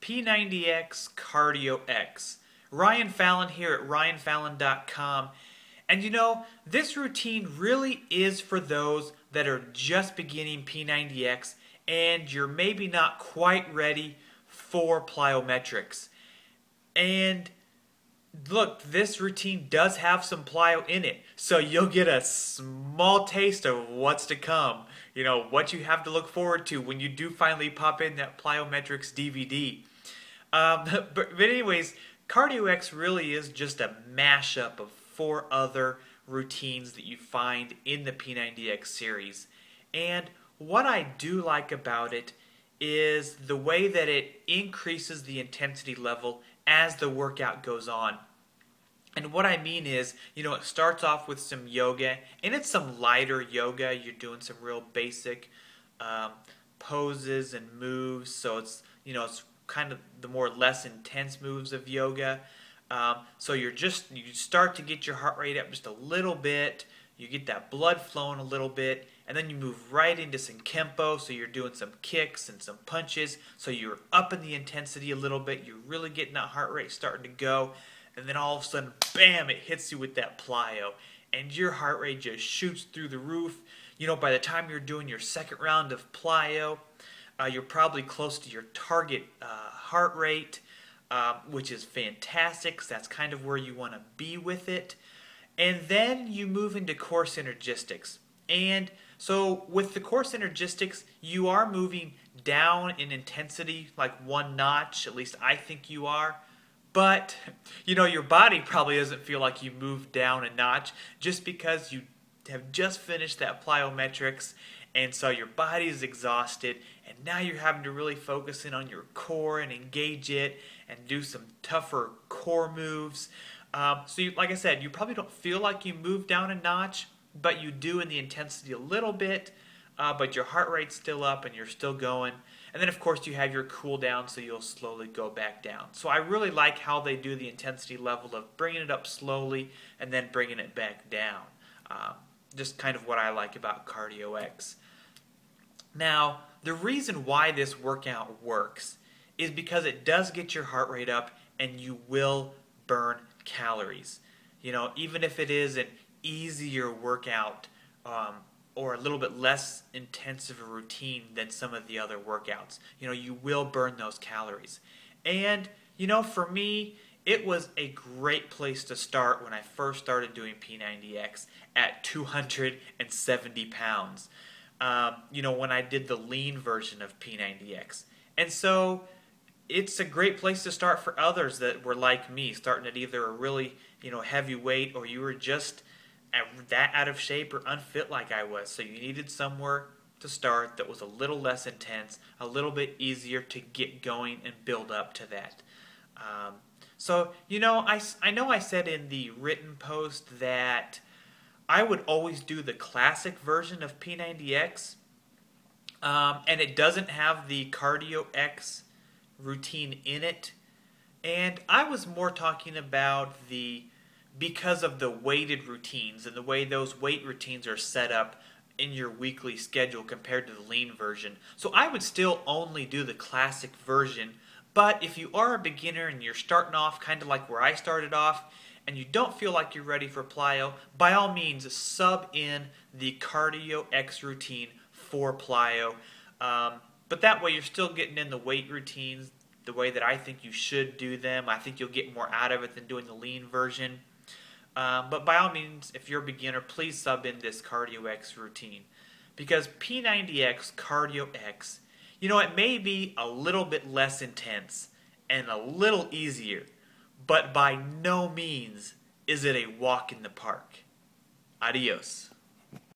P90X Cardio X. Ryan Fallon here at ryanfallon.com. And you know, this routine really is for those that are just beginning P90X and you're maybe not quite ready for plyometrics. And look, this routine does have some plyo in it, so you'll get a small taste of what's to come. You know, what you have to look forward to when you do finally pop in that plyometrics DVD. But anyways, Cardio X really is just a mashup of 4 other routines that you find in the P90X series. And what I do like about it is the way that it increases the intensity level as the workout goes on. And what I mean is, you know, it starts off with some yoga, and it's some lighter yoga. You're doing some real basic poses and moves, so it's, you know, it's kind of the more less intense moves of yoga. So you start to get your heart rate up just a little bit, you get that blood flowing a little bit, and then you move right into some kempo, so you're doing some kicks and some punches, so you're upping the intensity a little bit, you're really getting that heart rate starting to go, and then all of a sudden, bam, it hits you with that plyo, and your heart rate just shoots through the roof. You know, by the time you're doing your second round of plyo, you're probably close to your target heart rate, which is fantastic, 'cause that's kind of where you want to be with it. And then you move into core synergistics. And so with the core synergistics, you are moving down in intensity like 1 notch, at least I think you are. But, you know, your body probably doesn't feel like you moved down a notch just because you have just finished that plyometrics, and so your body is exhausted, and now you're having to really focus in on your core and engage it and do some tougher core moves. Like I said, you probably don't feel like you moved down a notch, but you do in the intensity a little bit, but your heart rate's still up and you're still going. And then of course you have your cool down, so you'll slowly go back down. So I really like how they do the intensity level of bringing it up slowly and then bringing it back down. Just kind of what I like about Cardio X. Now, the reason why this workout works is because it does get your heart rate up and you will burn calories. You know, even if it is an easier workout or a little bit less intensive a routine than some of the other workouts, you know, you will burn those calories. And, you know, for me, it was a great place to start when I first started doing P90X at 270 pounds. You know, when I did the lean version of P90X. And so it's a great place to start for others that were like me, starting at either a really, you know, heavy weight, or you were just that out of shape or unfit like I was. So you needed somewhere to start that was a little less intense, a little bit easier to get going and build up to that. So, you know, I know I said in the written post that I would always do the classic version of P90X, and it doesn't have the Cardio X routine in it. And I was more talking about because of the weighted routines and the way those weight routines are set up in your weekly schedule compared to the lean version. So I would still only do the classic version, but if you are a beginner and you're starting off kind of like where I started off, and you don't feel like you're ready for plyo, by all means sub in the Cardio X routine for plyo. But that way you're still getting in the weight routines the way that I think you should do them. I think you'll get more out of it than doing the lean version. But by all means, if you're a beginner, please sub in this Cardio X routine. Because P90X Cardio X, you know, it may be a little bit less intense and a little easier, but by no means is it a walk in the park. Adios.